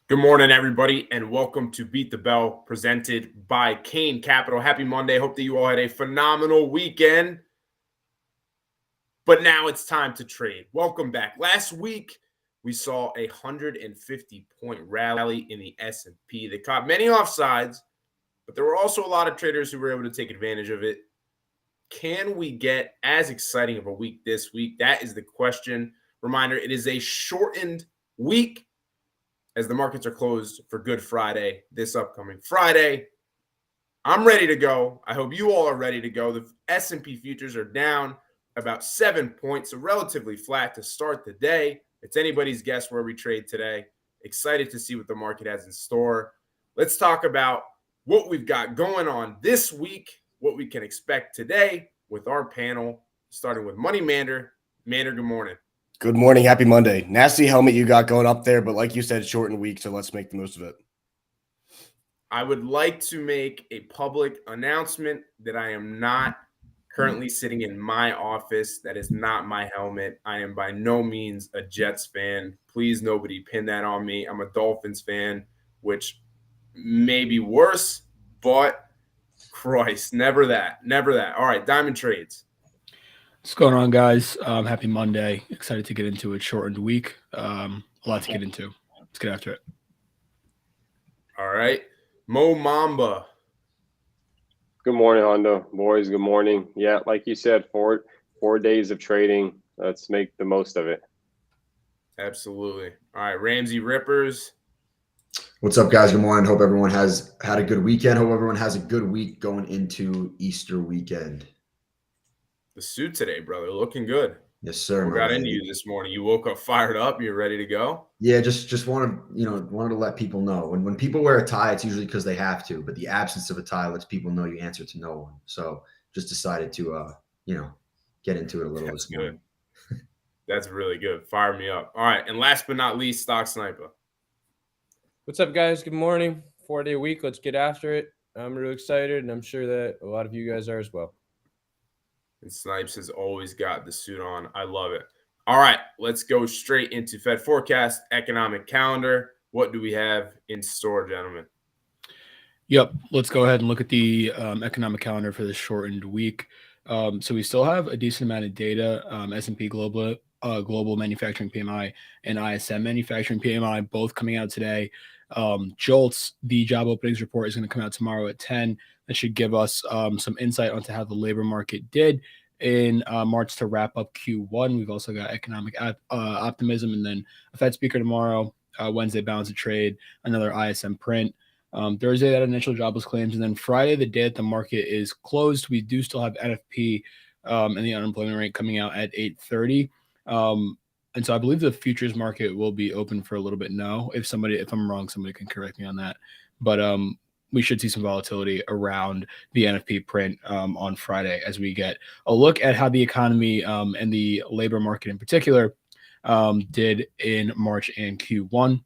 Good morning, everybody, and welcome to Beat the Bell, presented by Kane Capital. Happy Monday. Hope that you all had a phenomenal weekend. But now it's time to trade. Welcome back. Last week, we saw a 150-point rally in the S&P. They caught many offsides, but there were also a lot of traders who were able to take advantage of it. Can we get as exciting of a week this week? That is the question. Reminder, it is a shortened week, as the markets are closed for Good Friday this upcoming Friday. I'm ready to go. I hope you all are ready to go. The S&P futures are down about 7 points, so relatively flat to start the day. It's anybody's guess where we trade today. Excited to see what the market has in store. Let's talk about what we've got going on this week, what we can expect today with our panel, starting with Money Mander. Mander, good morning. Good morning. Happy Monday. Nasty helmet you got going up there, but like you said, shortened week, so let's make the most of it. I would like to make a public announcement that I am not currently sitting in my office. That is not my helmet. I am by no means a Jets fan. Please, nobody pin that on me. I'm a Dolphins fan, which may be worse, but Christ, never that. Never that. All right, Diamond Trades. What's going on, guys? Happy Monday. Excited to get into it. Shortened week. A lot to get into. Let's get after it. All right. Moe Mamba. Good morning, Hondo. Boys, good morning. Yeah, like you said, four days of trading. Let's make the most of it. Absolutely. All right, Ramsay Rippers. What's up, guys? Good morning. Hope everyone has had a good weekend. Hope everyone has a good week going into Easter weekend. The suit today, brother, looking good. Yes, sir. What got into you this morning? You woke up fired up. You're ready to go? Yeah, just wanted to let people know when people wear a tie, it's usually because they have to. But the absence of a tie lets people know you answer to no one. So just decided to get into it a little. That's this morning. Good. That's really good. Fire me up. All right, and last but not least, Stock Snipa. What's up, guys? Good morning. 4-day week. Let's get after it. I'm really excited, and I'm sure that a lot of you guys are as well. And Snipes has always got the suit on. I love it. All right, let's go straight into Fed forecast, economic calendar. What do we have in store, gentlemen? Yep. Let's go ahead and look at the economic calendar for this shortened week. So we still have a decent amount of data. S&P Global Manufacturing PMI and ISM Manufacturing PMI both coming out today. JOLTS, the job openings report, is going to come out tomorrow at 10. That should give us some insight onto how the labor market did in March to wrap up Q1. We've also got economic optimism, and then a Fed speaker tomorrow, Wednesday balance of trade, another ISM print. Thursday, that initial jobless claims, and then Friday, the day that the market is closed, we do still have NFP and the unemployment rate coming out at 8:30. And so I believe the futures market will be open for a little bit now. If I'm wrong, somebody can correct me on that. But we should see some volatility around the NFP print on Friday as we get a look at how the economy and the labor market in particular did in March and Q1.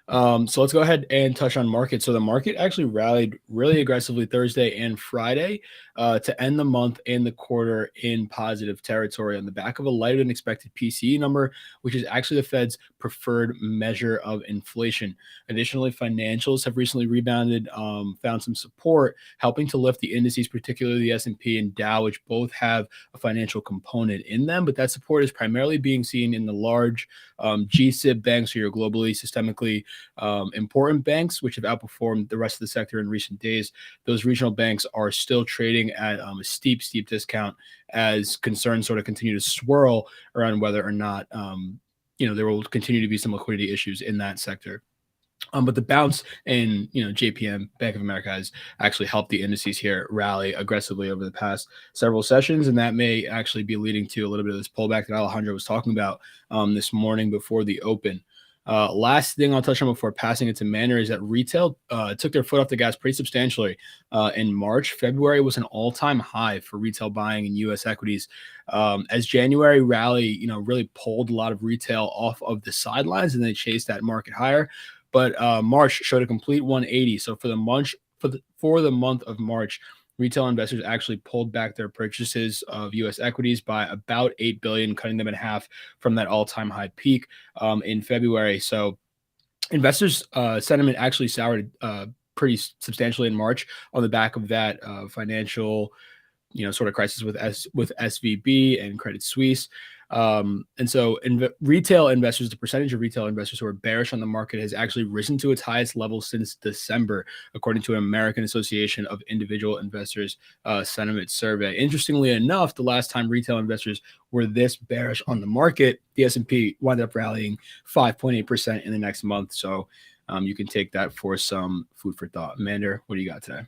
So let's go ahead and touch on market. So the market actually rallied really aggressively Thursday and Friday to end the month and the quarter in positive territory on the back of a lighter than expected PCE number, which is actually the Fed's preferred measure of inflation. Additionally, financials have recently rebounded, found some support, helping to lift the indices, particularly the S&P and Dow, which both have a financial component in them. But that support is primarily being seen in the large GSIB banks, or your globally systemically important banks, which have outperformed the rest of the sector in recent days. Those regional banks are still trading at a steep discount as concerns sort of continue to swirl around whether or not there will continue to be some liquidity issues in that sector. But the bounce in JPM, Bank of America, has actually helped the indices here rally aggressively over the past several sessions, and that may actually be leading to a little bit of this pullback that Alejandro was talking about this morning before the open. Last thing I'll touch on before passing it to Mander is that retail took their foot off the gas pretty substantially in March. February was an all-time high for retail buying in U.S. equities as January rally, really pulled a lot of retail off of the sidelines and they chased that market higher. But March showed a complete 180. So for the month of March, retail investors actually pulled back their purchases of U.S. equities by about $8 billion, cutting them in half from that all-time high peak in February. So investors' sentiment actually soured pretty substantially in March on the back of that financial, sort of crisis with SVB and Credit Suisse. And so retail investors, the percentage of retail investors who are bearish on the market has actually risen to its highest level since December, according to an American Association of Individual Investors sentiment survey. Interestingly enough, the last time retail investors were this bearish on the market, the S&P wound up rallying 5.8% in the next month. So you can take that for some food for thought. Mander, what do you got today?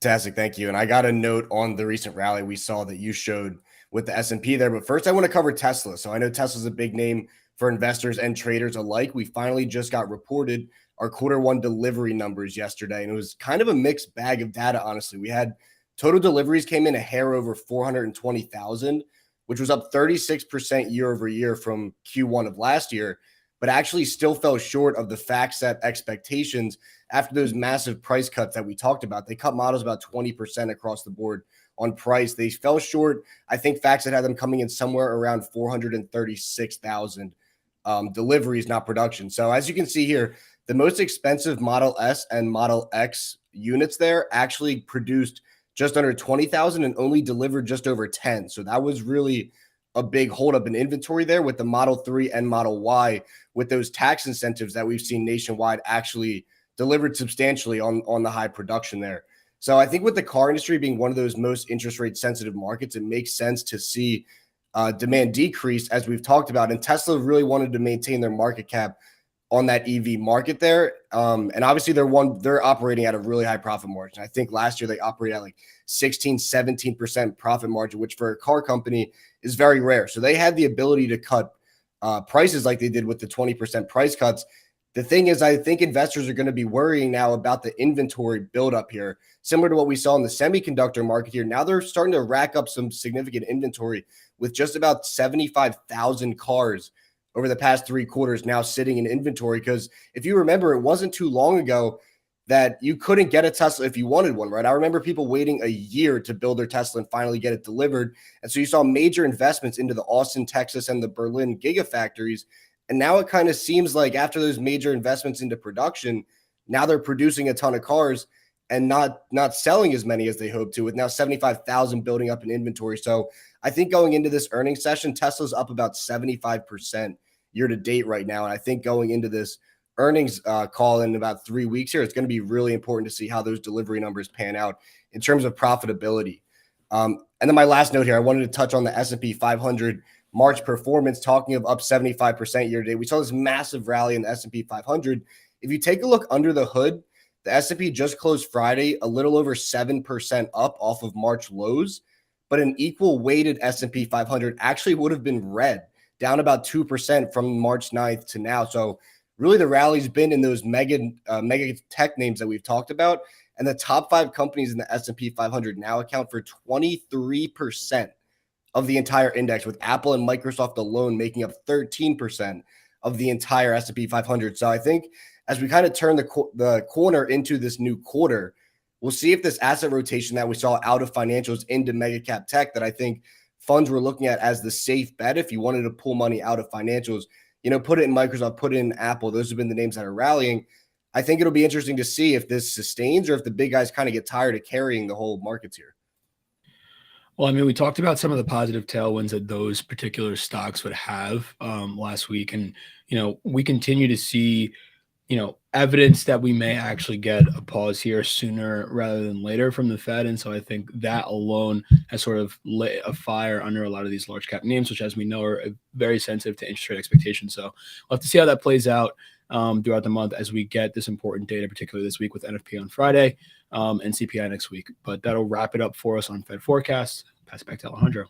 Fantastic, thank you. And I got a note on the recent rally we saw that you showed with the S&P there. But first, I want to cover Tesla. So I know Tesla's a big name for investors and traders alike. We finally just got reported our Q1 delivery numbers yesterday, and it was kind of a mixed bag of data, honestly. We had total deliveries came in a hair over 420,000, which was up 36% year over year from Q1 of last year, but actually still fell short of the FactSet expectations after those massive price cuts that we talked about. They cut models about 20% across the board on price. They fell short. I think FactSet had them coming in somewhere around 436,000 deliveries, not production. So as you can see here, the most expensive Model S and Model X units there actually produced just under 20,000 and only delivered just over 10. So that was really a big holdup in inventory there, with the Model 3 and Model Y, with those tax incentives that we've seen nationwide actually delivered substantially on the high production there. So I think with the car industry being one of those most interest rate sensitive markets, it makes sense to see demand decrease, as we've talked about. And Tesla really wanted to maintain their market cap on that EV market there. And obviously they're operating at a really high profit margin. I think last year they operated at like 16, 17% profit margin, which for a car company is very rare. So they had the ability to cut prices like they did with the 20% price cuts. The thing is, I think investors are going to be worrying now about the inventory buildup here, similar to what we saw in the semiconductor market here. Now they're starting to rack up some significant inventory with just about 75,000 cars over the past 3 quarters now sitting in inventory. Because if you remember, it wasn't too long ago that you couldn't get a Tesla if you wanted one, right? I remember people waiting a year to build their Tesla and finally get it delivered. And so you saw major investments into the Austin, Texas, and the Berlin gigafactories. And now it kind of seems like after those major investments into production, now they're producing a ton of cars and not selling as many as they hoped to, with now 75,000 building up in inventory. So I think going into this earnings session, Tesla's up about 75% year to date right now. And I think going into this earnings call in about 3 weeks here, it's going to be really important to see how those delivery numbers pan out in terms of profitability. And then my last note here, I wanted to touch on the S&P 500 March performance, talking of up 75% year to date. We saw this massive rally in the S&P 500. If you take a look under the hood, the S&P just closed Friday a little over 7% up off of March lows, but an equal weighted S&P 500 actually would have been red, down about 2% from March 9th to now. So really the rally's been in those mega tech names that we've talked about. And the top 5 companies in the S&P 500 now account for 23% of the entire index, with Apple and Microsoft alone making up 13% of the entire S&P 500. So I think as we kind of turn the corner into this new quarter, we'll see if this asset rotation that we saw out of financials into mega cap tech, that I think funds were looking at as the safe bet if you wanted to pull money out of financials, put it in Microsoft, put it in Apple. Those have been the names that are rallying. I think it'll be interesting to see if this sustains or if the big guys kind of get tired of carrying the whole markets here. Well, I mean, we talked about some of the positive tailwinds that those particular stocks would have last week. And, we continue to see, evidence that we may actually get a pause here sooner rather than later from the Fed. And so I think that alone has sort of lit a fire under a lot of these large cap names, which, as we know, are very sensitive to interest rate expectations. So we'll have to see how that plays out throughout the month as we get this important data, particularly this week with NFP on Friday and CPI next week. But that'll wrap it up for us on Fed Forecast. Pass it back to Alejandro.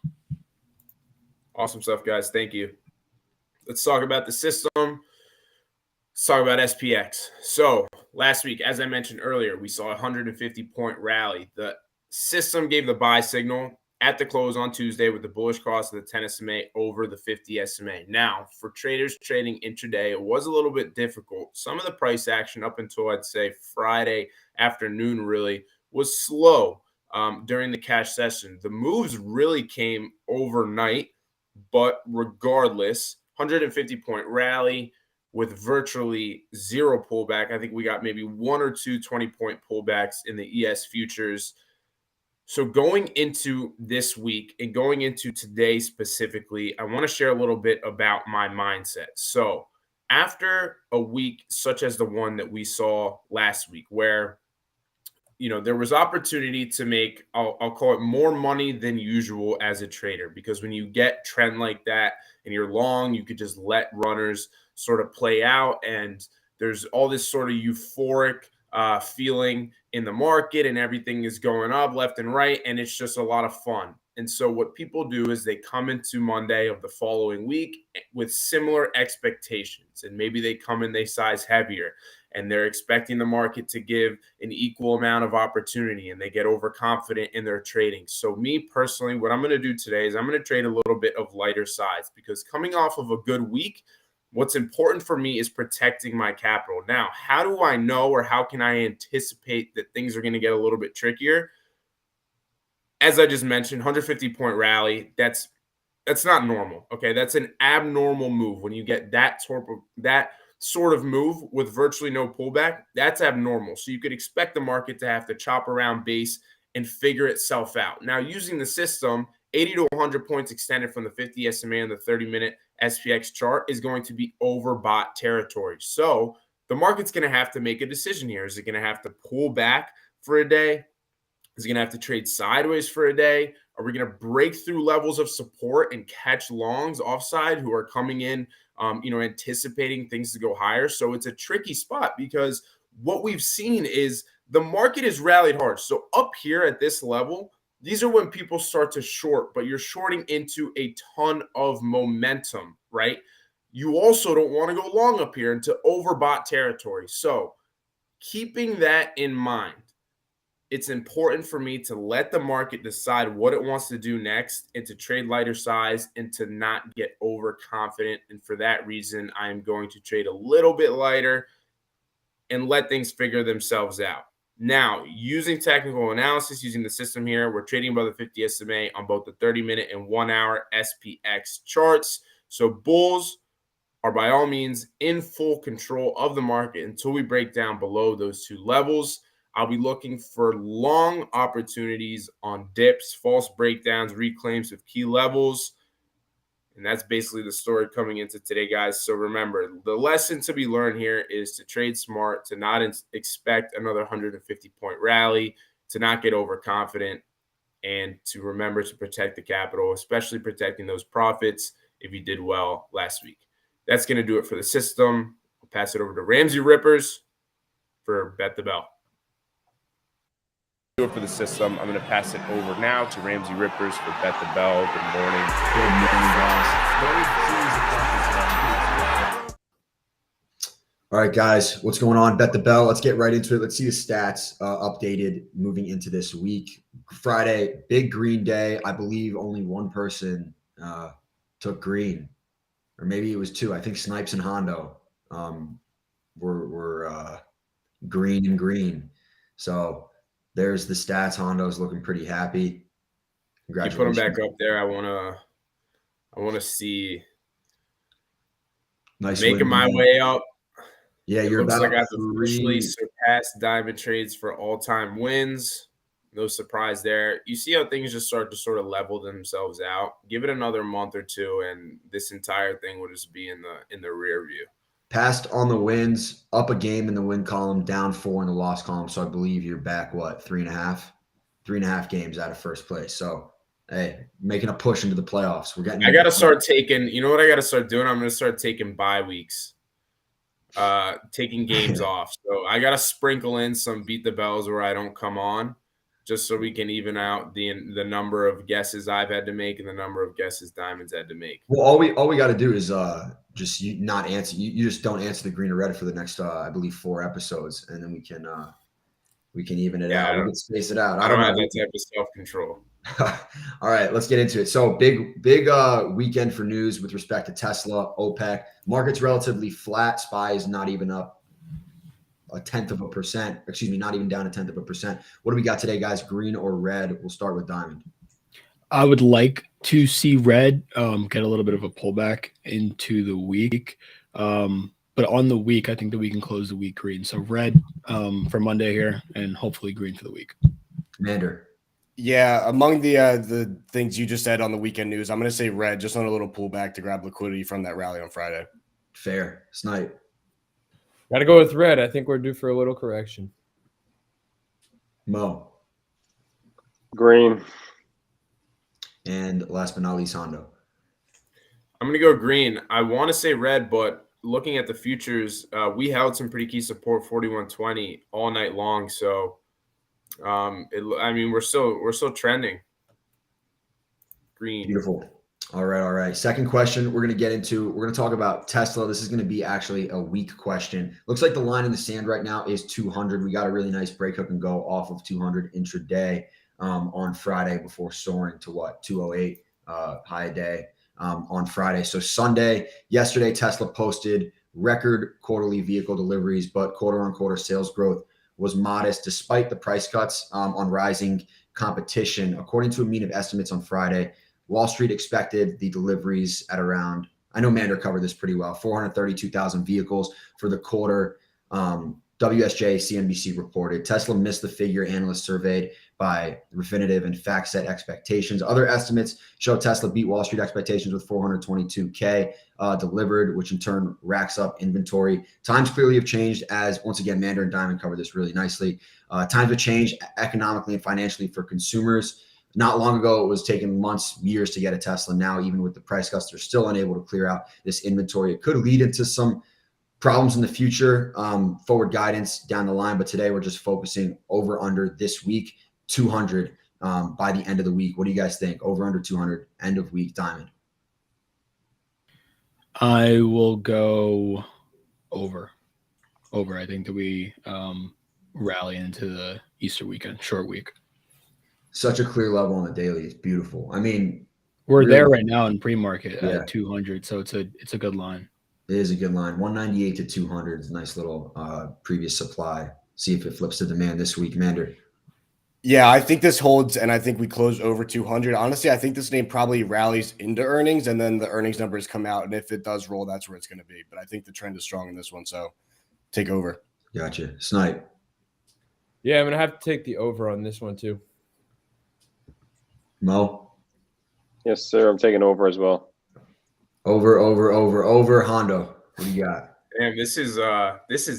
Awesome stuff, guys. Thank you. Let's talk about the system. Let's talk about SPX. So last week, as I mentioned earlier, we saw a 150-point rally. The system gave the buy signal at the close on Tuesday with the bullish cross of the 10 SMA over the 50 SMA. Now, for traders trading intraday, it was a little bit difficult. Some of the price action up until, I'd say, Friday afternoon really was slow during the cash session. The moves really came overnight, but regardless, 150-point rally. with virtually zero pullback. I think we got maybe 1 or 2 20-point pullbacks in the ES futures. So going into this week and going into today specifically, I want to share a little bit about my mindset. So after a week such as the one that we saw last week, where there was opportunity to make, I'll call it, more money than usual as a trader, because when you get trend like that and you're long, you could just let runners sort of play out, and there's all this sort of euphoric feeling in the market, and everything is going up left and right, and it's just a lot of fun. And so what people do is they come into Monday of the following week with similar expectations, and maybe they come in, they size heavier, and they're expecting the market to give an equal amount of opportunity, and they get overconfident in their trading. So me personally, what I'm going to do today is I'm going to trade a little bit of lighter size, because coming off of a good week, what's important for me is protecting my capital. Now, how do I know, or how can I anticipate that things are going to get a little bit trickier? As I just mentioned, 150-point rally, that's not normal. Okay, that's an abnormal move. When you get that sort of move with virtually no pullback, that's abnormal. So you could expect the market to have to chop around base and figure itself out. Now, using the system, 80 to 100 points extended from the 50 SMA and the 30-minute SPX chart is going to be overbought territory. So the market's going to have to make a decision here. Is it going to have to pull back for a day? Is it going to have to trade sideways for a day? Are we going to break through levels of support and catch longs offside who are coming in, anticipating things to go higher? So it's a tricky spot, because what we've seen is the market has rallied hard. So up here at this level, these are when people start to short, but you're shorting into a ton of momentum, right? You also don't want to go long up here into overbought territory. So keeping that in mind, it's important for me to let the market decide what it wants to do next, and to trade lighter size and to not get overconfident. And for that reason, I am going to trade a little bit lighter and let things figure themselves out. Now, using technical analysis, using the system here, we're trading above the 50 SMA on both the 30-minute and 1-hour SPX charts. So bulls are by all means in full control of the market until we break down below those two levels. I'll be looking for long opportunities on dips, false breakdowns, reclaims of key levels. And that's basically the story coming into today, guys. So remember, the lesson to be learned here is to trade smart, to not expect another 150-point rally, to not get overconfident, and to remember to protect the capital, especially protecting those profits if you did well last week. That's going to do it for the system. I'll pass it over to Ramsay Rippers for Bet the Bell. Do it for the system. I'm going to pass it over now to Ramsay Rippers for Bet the Bell. Good morning. Good morning, guys. All right, guys, what's going on? Bet the Bell. Let's get right into it. Let's see the stats updated moving into this week. Friday, big green day. I believe only one person took green, or maybe it was two. I think Snipes and Hondo were green and green. So there's the stats. Hondo's looking pretty happy. Congratulations. You put them back up there. I want to see. Nice making my way up. Yeah, It you're looks about like I've officially surpassed Diamond Trades for all-time wins. No surprise there. You see how things just start to sort of level themselves out. Give it another month or two, and this entire thing will just be in the rear view. Passed on the wins, up a game in the win column, down 4 in the loss column. So I believe you're back, 3.5 games out of first place. So, hey, making a push into the playoffs. We're getting. I got to start taking. You know what I got to start doing? I'm going to start taking bye weeks, taking games off. So I got to sprinkle in some beat the bells where I don't come on, just so we can even out the number of guesses I've had to make and the number of guesses Diamond's had to make. Well, all we got to do is just you not answer. You just don't answer the green or red for the next I believe 4 episodes, and then we can even it out. We can space it out. I don't have that type of self-control. All right, let's get into it. So big weekend for news with respect to Tesla, OPEC. Market's relatively flat. SPY is not even up a 1/10%. Excuse me, not even down a 1/10%. What do we got today, guys? Green or red? We'll start with Diamond. I would like to see red get a little bit of a pullback into the week. But on the week, I think that we can close the week green. So red for Monday here, and hopefully green for the week. Mander. Yeah, among the things you just said on the weekend news, I'm going to say red, just on a little pullback to grab liquidity from that rally on Friday. Fair. Snipe. Got to go with red. I think we're due for a little correction. Mo. Green. And last but not least, Hondo. I'm going to go green. I want to say red, but looking at the futures, we held some pretty key support 41.20 all night long. So, we're still trending. Green. Beautiful. All right. Second question we're going to talk about Tesla. This is going to be actually a weak question. Looks like the line in the sand right now is 200. We got a really nice break up and go off of 200 intraday on Friday before soaring to 208 high a day on Friday. So yesterday, Tesla posted record quarterly vehicle deliveries, but quarter-on-quarter sales growth was modest despite the price cuts on rising competition. According to a mean of estimates on Friday, Wall Street expected the deliveries at around, I know Mander covered this pretty well, 432,000 vehicles for the quarter. WSJ CNBC reported Tesla missed the figure analysts surveyed by Refinitiv and FactSet expectations. Other estimates show Tesla beat Wall Street expectations with 422K delivered, which in turn racks up inventory. Times clearly have changed as, once again, Mander and Diamond covered this really nicely. Times have changed economically and financially for consumers. Not long ago, it was taking months, years to get a Tesla. Now, even with the price cuts, they're still unable to clear out this inventory. It could lead into some problems in the future, forward guidance down the line. But today we're just focusing over under this week, 200 by the end of the week. What do you guys think? Over under 200 end of week, Diamond. I will go over. I think that we rally into the Easter weekend, short week. Such a clear level on the daily. It's beautiful. I mean, we're really, there right now in pre-market yeah, at 200. So it's a good line. It is a good line. 198 to 200 is a nice little previous supply. See if it flips to demand this week, Mander. Yeah, I think this holds, and I think we close over 200. Honestly, I think this name probably rallies into earnings, and then the earnings numbers come out, and if it does roll, that's where it's going to be. But I think the trend is strong in this one, so take over. Gotcha. Snipe. Yeah, I'm going to have to take the over on this one too. Mo? Yes, sir. I'm taking over as well. Over. Hondo, what do you got? And this is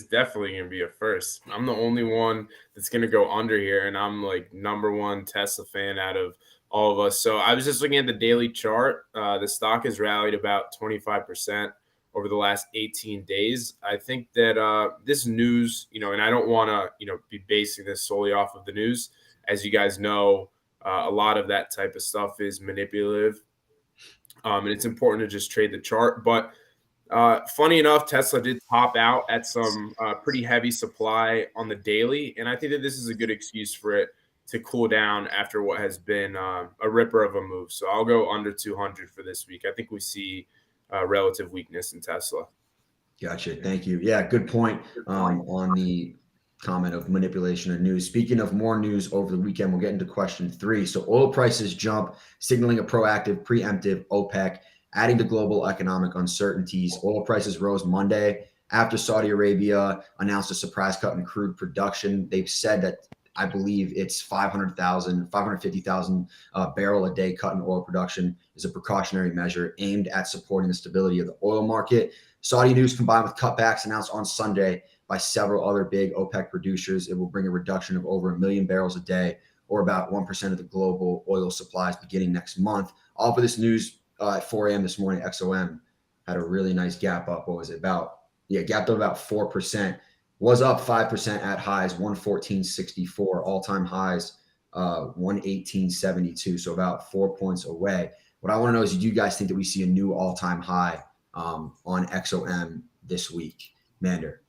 definitely gonna be a first. I'm the only one that's gonna go under here, and I'm like #1 Tesla fan out of all of us. So I was just looking at the daily chart. The stock has rallied about 25% over the last 18 days. I think that this news, and I don't want to, be basing this solely off of the news. As you guys know, a lot of that type of stuff is manipulative, and it's important to just trade the chart. But funny enough, Tesla did pop out at some pretty heavy supply on the daily, and I think that this is a good excuse for it to cool down after what has been a ripper of a move. So I'll go under 200 for this week. I think we see relative weakness in Tesla. Gotcha. Thank you. Yeah, good point on the comment of manipulation of news. Speaking of more news over the weekend, we'll get into question 3. So oil prices jump, signaling a proactive, preemptive OPEC, adding to global economic uncertainties. Oil prices rose Monday after Saudi Arabia announced a surprise cut in crude production. They've said that, I believe it's 550,000 barrel a day cut in oil production is a precautionary measure aimed at supporting the stability of the oil market. Saudi news combined with cutbacks announced on Sunday by several other big OPEC producers, it will bring a reduction of over 1 million barrels a day, or about 1% of the global oil supplies beginning next month. All for this news at 4 a.m. this morning, XOM had a really nice gap up. What was it about? Yeah, gapped up about 4%. Was up 5% at highs, 114.64. All-time highs, 118.72. So about 4 points away. What I want to know is, do you guys think that we see a new all-time high on XOM this week? Mander.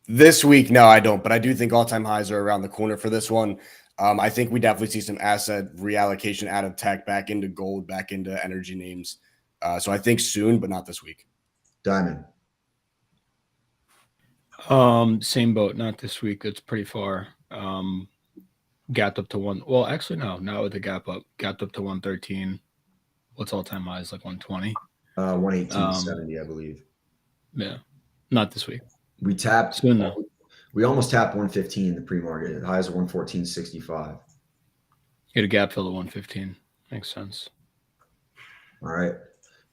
This week, no, I don't. But I do think all-time highs are around the corner for this one. I think we definitely see some asset reallocation out of tech back into gold, back into energy names. So I think soon, but not this week. Diamond. Same boat, not this week. It's pretty far. Gapped up to one. Well, actually, no, not with the gap up. Gapped up to 113. What's all-time highs? Like 120? 118.70, I believe. Yeah. Not this week. We tapped. Soon though. We almost tapped 115 in the pre-market. The highs are 114.65. Get a gap fill at 115. Makes sense. All right.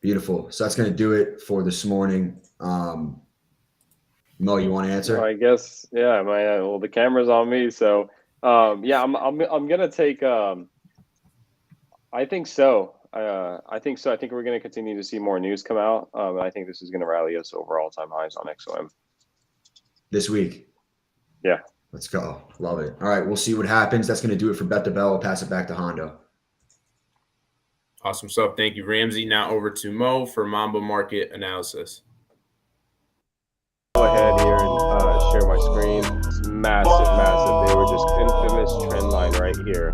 Beautiful. So that's going to do it for this morning. Mo, you want to answer? Well, I guess, yeah. Well, the camera's on me, so yeah. I'm gonna take. I think so. I think so. I think we're gonna continue to see more news come out. I think this is gonna rally us over all-time highs on XOM This week. Yeah. Let's go. Love it. All right. We'll see what happens. That's going to do it for Bet the Bell. I'll pass it back to Hondo. Awesome stuff. Thank you, Ramsay. Now over to Mo for Mamba market analysis. Go ahead here and share my screen. It's massive. They were just infamous trend line right here.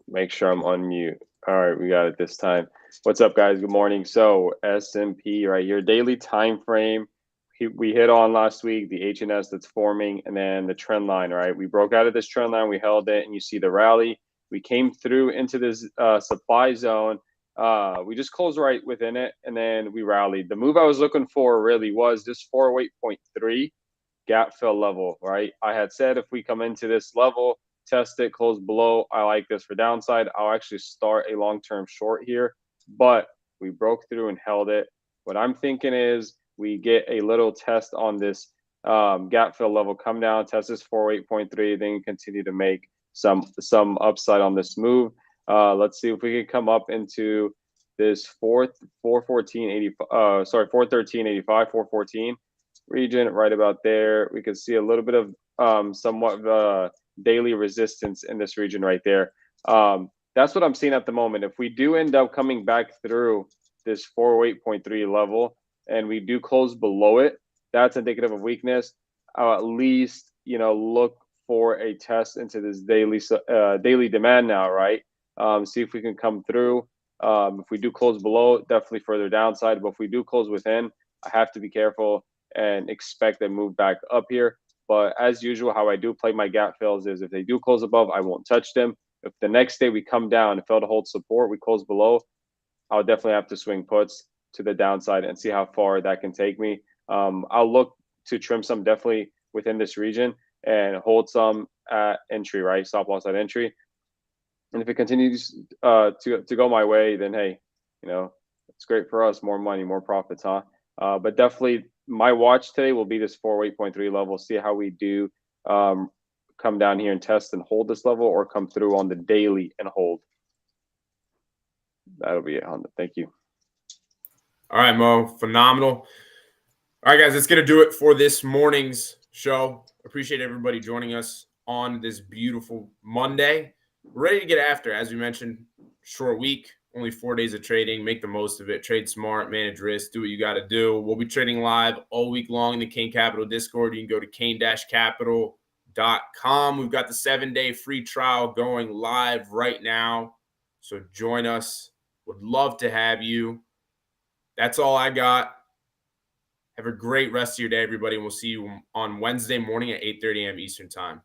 Make sure I'm on mute. All right, we got it this time. What's up, guys? Good morning. So S&P right here, daily time frame. We hit on last week the HNS that's forming, and then the trend line. Right, we broke out of this trend line, we held it, and you see the rally. We came through into this supply zone. We just closed right within it, and then we rallied. The move I was looking for really was this 408.3 gap fill level. Right, I had said if we come into this level, test it, close below, I like this for downside. I'll actually start a long-term short here, but we broke through and held it. What I'm thinking is we get a little test on this gap fill level, come down, test this 408.3, then continue to make some upside on this move. Let's see if we can come up into this 413.85, 414 region right about there. We can see a little bit of somewhat of daily resistance in this region right there. That's what I'm seeing at the moment. If we do end up coming back through this 408.3 level and we do close below it, that's indicative of weakness. I'll at least, look for a test into this daily demand now, right? See if we can come through. If we do close below, definitely further downside. But if we do close within, I have to be careful and expect a move back up here. But as usual, how I do play my gap fills is if they do close above, I won't touch them. If the next day we come down and fail to hold support, we close below, I'll definitely have to swing puts to the downside and see how far that can take me. I'll look to trim some definitely within this region and hold some at entry, right? Stop loss at entry. And if it continues to go my way, then hey, it's great for us. More money, more profits, huh? But definitely my watch today will be this 408.3 level. See how we do come down here and test and hold this level, or come through on the daily and hold. That'll be it, Honda. Thank you. All right, Mo. Phenomenal. All right, guys, that's going to do it for this morning's show. Appreciate everybody joining us on this beautiful Monday. We're ready to get after, as we mentioned, short week, only 4 days of trading. Make the most of it. Trade smart, manage risk, do what you got to do. We'll be trading live all week long in the Kane Capital Discord. You can go to kane-capital.com. We've got the 7-day free trial going live right now. So join us. Would love to have you. That's all I got. Have a great rest of your day, everybody. And we'll see you on Wednesday morning at 8:30 a.m. Eastern Time.